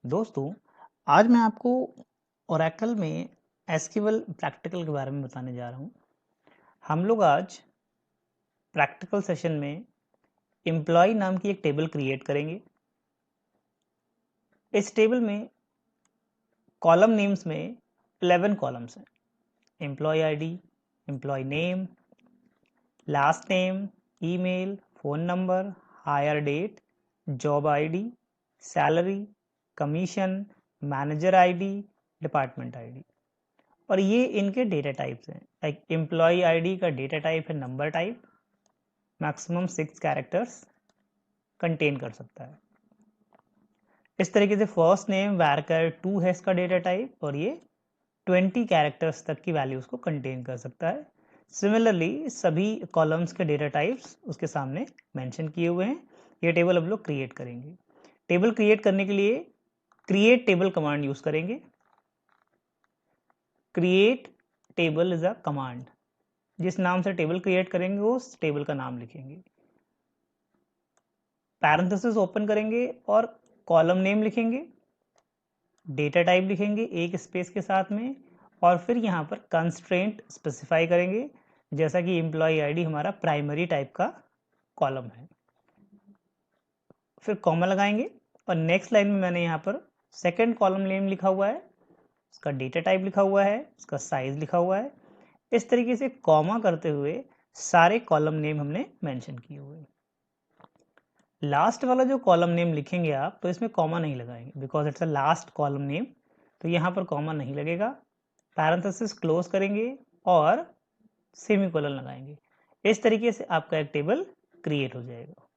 दोस्तों, आज मैं आपको ओरेकल में एसक्यूएल प्रैक्टिकल के बारे में बताने जा रहा हूँ। हम लोग आज प्रैक्टिकल सेशन में एम्प्लॉय नाम की एक टेबल क्रिएट करेंगे। इस टेबल में कॉलम नेम्स में 11 कॉलम्स हैं। Employee ID, employee name, last name, email, phone number, hire date, job ID, salary, commission, manager ID, department ID. और ये इनके डेटा टाइप्स हैं। लाइक एम्प्लॉय आईडी का डेटा टाइप है number type, maximum 6 characters contain कर सकता है। इस तरीके से फर्स्ट नेम वैरकर 2 है इसका डेटा टाइप और ये 20 कैरेक्टर्स तक की वैल्यूज को कंटेन कर सकता है। सिमिलरली सभी कॉलम्स के डेटा टाइप्स उसके सामने मेंशन किए हुए हैं। ये टेबल अब लोग क्रिएट करेंगे। टेबल क्रिएट करने के लिए क्रिएट टेबल कमांड यूज करेंगे। Create table is a command. जिस नाम से टेबल क्रिएट करेंगे उस टेबल का नाम लिखेंगे, पैरेंथेसिस ओपन करेंगे और कॉलम नेम लिखेंगे, डेटा टाइप लिखेंगे एक स्पेस के साथ में, और फिर यहाँ पर कंस्ट्रेंट स्पेसिफाई करेंगे, जैसा कि एम्प्लॉय आईडी हमारा प्राइमरी टाइप का कॉलम है। फिर कॉमा लगाएंगे और नेक्स्ट लाइन में मैंने यहाँ पर सेकेंड कॉलम नेम लिखा हुआ है, उसका डेटा टाइप लिखा हुआ है, उसका साइज लिखा हुआ है। इस तरीके से कॉमा करते हुए सारे कॉलम नेम हमने मेंशन किए हुए हैं। लास्ट वाला जो कॉलम नेम लिखेंगे आप, तो इसमें कॉमा नहीं लगाएंगे because it's a last column name, तो यहाँ पर कॉमा नहीं लगेगा। पैरेंथेसिस क्लोज करेंगे और सेमीकोलन लगाएंगे। इस तरीके से आपका एक टेबल क्रिएट हो जाएगा।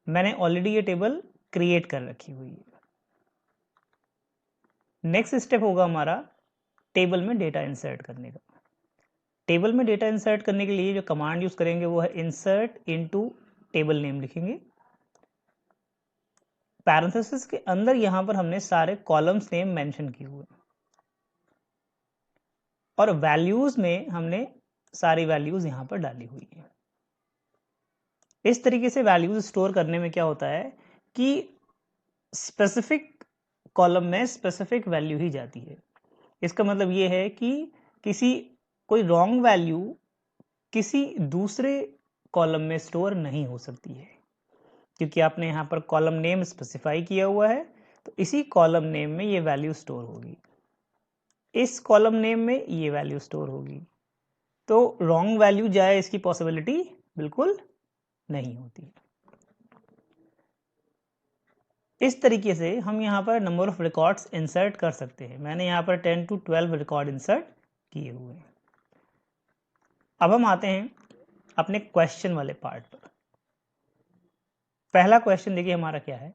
मैंने ऑलरेडी ये टेबल क्रिएट कर रखी हुई है। नेक्स्ट स्टेप होगा हमारा टेबल में डेटा इंसर्ट करने का। टेबल में डेटा इंसर्ट करने के लिए जो कमांड यूज करेंगे वो है इंसर्ट इनटू टेबल नेम लिखेंगे। पैरेंथेसिस के अंदर यहां पर हमने सारे कॉलम्स नेम मेंशन किए हुए और वैल्यूज में हमने सारी वैल्यूज यहां पर डाली हुई है। इस तरीके से वैल्यूज स्टोर करने में क्या होता है कि स्पेसिफिक कॉलम में स्पेसिफिक वैल्यू ही जाती है। इसका मतलब ये है कि कोई रॉन्ग वैल्यू किसी दूसरे कॉलम में स्टोर नहीं हो सकती है, क्योंकि आपने यहाँ पर कॉलम नेम स्पेसिफाई किया हुआ है, तो इसी कॉलम नेम में ये वैल्यू स्टोर होगी, इस कॉलम नेम में ये वैल्यू स्टोर होगी। तो रॉन्ग वैल्यू जाए इसकी पॉसिबिलिटी बिल्कुल नहीं होती। इस तरीके से हम यहाँ पर नंबर ऑफ रिकॉर्ड्स इंसर्ट कर सकते हैं। मैंने यहाँ पर 10 to 12 रिकॉर्ड इंसर्ट किए हुए हैं। अब हम आते हैं अपने क्वेश्चन वाले पार्ट पर। पहला क्वेश्चन देखिए हमारा क्या है।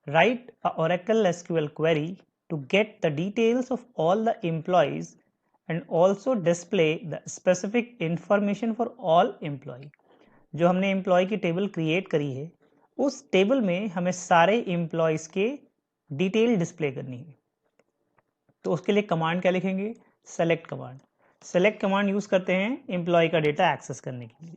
Right a Oracle SQL query to get the details of all the employees and also display the specific information for all employee। जो हमने एम्प्लॉय की टेबल क्रिएट करी है, उस टेबल में हमें सारे एम्प्लॉयज के डिटेल डिस्प्ले करनी है। तो उसके लिए कमांड क्या लिखेंगे? Select command. Select command use करते हैं एम्प्लॉय का डेटा एक्सेस करने के लिए।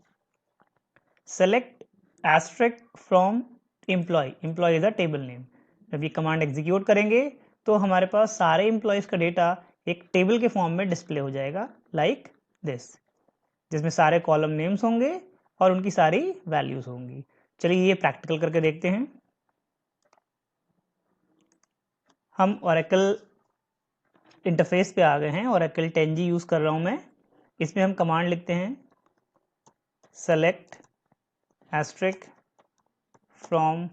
Select asterisk from employee, employee is a table name. जब ये कमांड एग्जीक्यूट करेंगे तो हमारे पास सारे एम्प्लॉयज का डेटा एक टेबल के फॉर्म में डिस्प्ले हो जाएगा लाइक दिस, जिसमें सारे कॉलम नेम्स होंगे और उनकी सारी वैल्यूज होंगी। चलिए ये प्रैक्टिकल करके देखते हैं। हम Oracle इंटरफेस पे आ गए हैं। Oracle 10G यूज कर रहा हूं मैं। इसमें हम कमांड लिखते हैं सेलेक्ट एस्ट्रिक फ्रॉम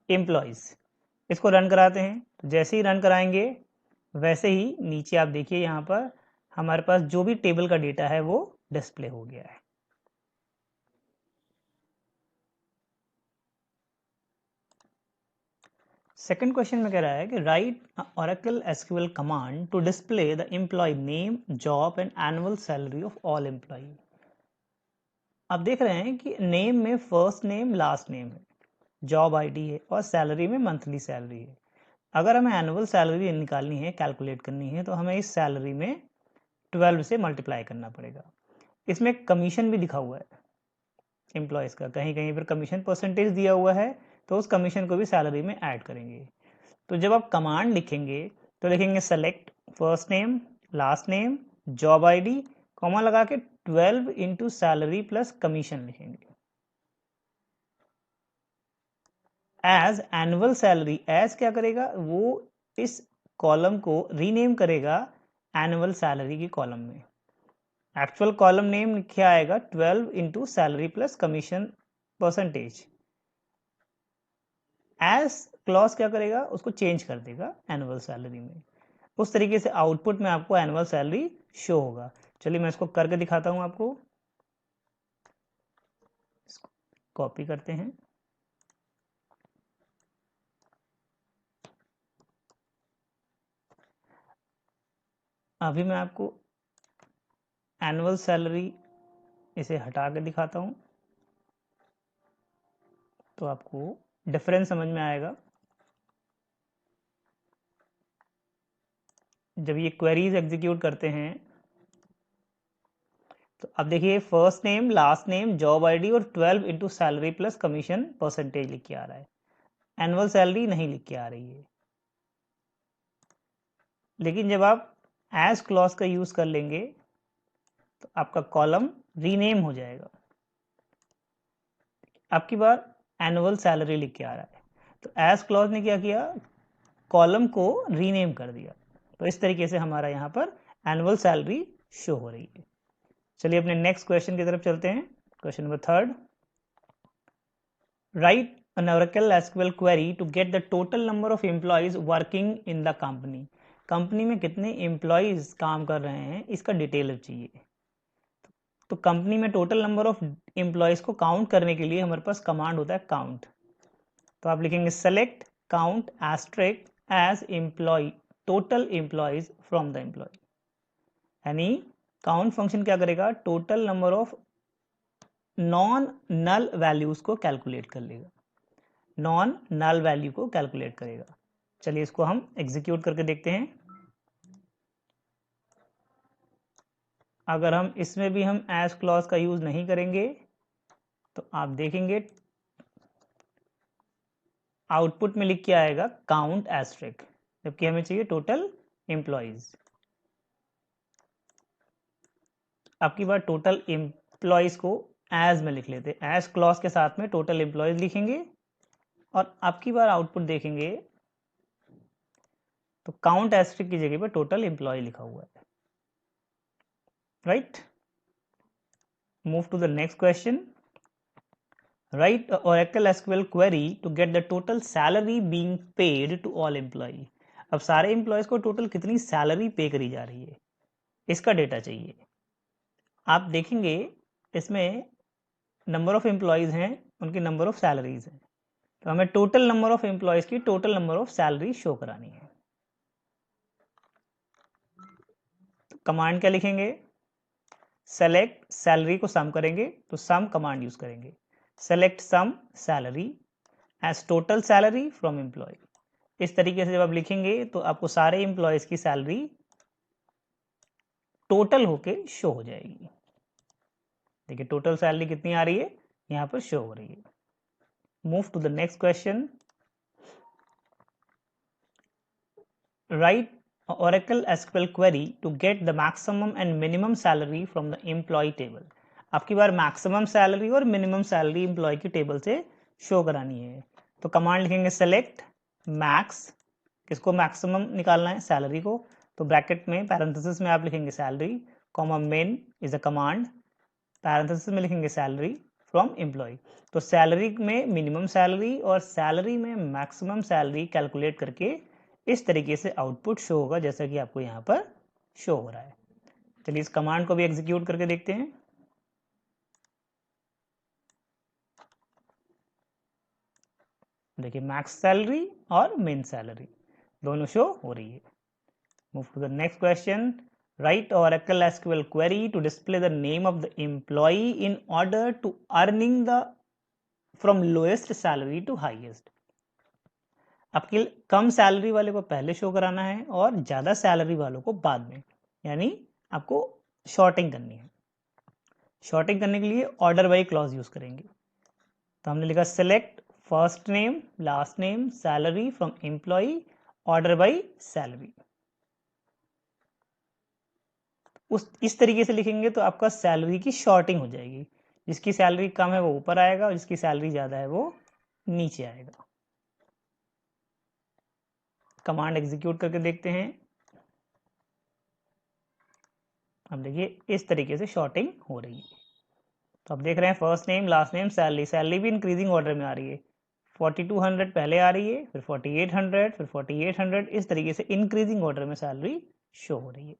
एम्प्लॉयज। इसको रन कराते हैं। जैसे ही रन कराएंगे वैसे ही नीचे आप देखिए यहाँ पर हमारे पास जो भी टेबल का डेटा है वो डिस्प्ले हो गया है। सेकंड क्वेश्चन में कह रहा है कि write Oracle SQL command to display the employee name, job and annual salary of all employee. आप देख रहे हैं कि नेम में फर्स्ट नेम लास्ट नेम है, जॉब आईडी है और सैलरी में मंथली सैलरी है। अगर हमें एनुअल सैलरी निकालनी है, कैलकुलेट करनी है, तो हमें इस सैलरी में 12 से मल्टीप्लाई करना पड़ेगा। इसमें कमीशन भी दिखा हुआ है एम्प्लॉयज़ का, कहीं कहीं पर कमीशन परसेंटेज दिया हुआ है, तो उस कमीशन को भी सैलरी में ऐड करेंगे। तो जब आप कमांड लिखेंगे तो लिखेंगे select first name last name job ID comma लगा के 12 इंटू सैलरी प्लस कमीशन लिखेंगे। एज एनुअल सैलरी, एज क्या करेगा वो इस कॉलम को रीनेम करेगा एनुअल सैलरी की कॉलम में। एक्चुअल कॉलम नेम क्या आएगा 12 into salary plus commission percentage. As clause क्या करेगा उसको चेंज कर देगा एनुअल सैलरी में। उस तरीके से आउटपुट में आपको एनुअल सैलरी शो होगा। चलिए मैं इसको करके दिखाता हूं आपको। कॉपी करते हैं। अभी मैं आपको एनुअल सैलरी इसे हटा के दिखाता हूं तो आपको डिफरेंस समझ में आएगा। जब ये क्वेरीज एग्जीक्यूट करते हैं तो अब देखिए first name last name job ID और 12 into salary plus commission percentage लिख के आ रहा है, एनुअल सैलरी नहीं लिख के आ रही है। लेकिन जब आप एज क्लॉज का यूज कर लेंगे तो आपका कॉलम रीनेम हो जाएगा। आपकी बार एनुअल सैलरी लिख के आ रहा है तो एज क्लॉज ने क्या किया कॉलम को रीनेम कर दिया। तो इस तरीके से हमारा यहाँ पर एनुअल सैलरी शो हो रही है। चलिए अपने नेक्स्ट क्वेश्चन की तरफ चलते हैं। Question number 3, right an Oracle SQL query to get the total number of employees working in the company। Company में कितने एम्प्लॉयज काम कर रहे हैं इसका डिटेल चाहिए। तो कंपनी में टोटल नंबर ऑफ एम्प्लॉयज को काउंट करने के लिए हमारे पास कमांड होता है काउंट। तो आप लिखेंगे select count asterisk as employee total employees from the employee. यानी काउंट फंक्शन क्या करेगा total number of non null values को कैलकुलेट कर लेगा, नॉन नल वैल्यू को कैलकुलेट करेगा। चलिए इसको हम एग्जीक्यूट करके देखते हैं। अगर हम इसमें भी हम एज क्लॉज का यूज नहीं करेंगे तो आप देखेंगे आउटपुट में लिख के आएगा काउंट एस्ट्रिक, जबकि हमें चाहिए टोटल एम्प्लॉयज। आपकी बार टोटल एम्प्लॉयज को एज में लिख लेते, एज क्लॉज के साथ में टोटल एम्प्लॉयज लिखेंगे और आपकी बार आउटपुट देखेंगे तो काउंट एस्ट्रिक की जगह पर टोटल एम्प्लॉय लिखा हुआ है। Right, move to the next question. Write a Oracle SQL query to get the total salary being paid to all employee। अब सारे एम्प्लॉयज को टोटल कितनी सैलरी पे करी जा रही है इसका डेटा चाहिए। आप देखेंगे इसमें नंबर ऑफ एम्प्लॉयज हैं, उनकी नंबर ऑफ सैलरीज हैं, तो हमें टोटल नंबर ऑफ एम्प्लॉयज की total number of salary show करानी है। तो कमांड क्या लिखेंगे सेलेक्ट सैलरी को सम करेंगे तो सम कमांड यूज करेंगे। Select sum salary as total salary from employee. इस तरीके से जब आप लिखेंगे तो आपको सारे एम्प्लॉयज की सैलरी टोटल होके शो हो जाएगी। देखिए टोटल सैलरी कितनी आ रही है यहां पर शो हो रही है। Move to the next question. Write Oracle SQL query to get the maximum and minimum salary from the employee table। आपकी बार मैक्सिमम सैलरी और मिनिमम सैलरी एम्प्लॉय की टेबल से शो करानी है। तो कमांड लिखेंगे सेलेक्ट मैक्स, किसको मैक्सिमम निकालना है सैलरी को, तो ब्रैकेट में पैरेंथेसिस में आप लिखेंगे salary comma main is a command, parenthesis में लिखेंगे सैलरी फ्रॉम एम्प्लॉय। तो सैलरी में मिनिमम सैलरी और सैलरी में मैक्सिमम सैलरी कैलकुलेट करके इस तरीके से आउटपुट शो होगा जैसा कि आपको यहाँ पर शो हो रहा है। चलिए इस कमांड को भी एग्जीक्यूट करके देखते हैं। देखिए मैक्स सैलरी और मिन सैलरी दोनों शो हो रही है। Move to the next question. Write Oracle SQL query to display the name of the employee in order to earning the from lowest salary to highest। आपके कम सैलरी वाले को पहले शो कराना है और ज़्यादा सैलरी वालों को बाद में, यानी आपको शॉर्टिंग करनी है। शॉर्टिंग करने के लिए ऑर्डर बाई क्लॉज यूज करेंगे। तो हमने लिखा select first name, last name, salary from employ, order by salary. इस तरीके से लिखेंगे तो आपका सैलरी की शॉर्टिंग हो जाएगी। जिसकी सैलरी कम है वो ऊपर आएगा और जिसकी सैलरी ज़्यादा है वो नीचे आएगा। कमांड एग्जीक्यूट करके देखते हैं। अब देखिए इस तरीके से शॉर्टिंग हो रही है। तो आप देख रहे हैं first name, last name, salary. Salary भी इंक्रीजिंग ऑर्डर में आ रही है। 4200 पहले आ रही है, फिर 4800, फिर 4800, इस तरीके से इंक्रीजिंग ऑर्डर में सैलरी शो हो रही है।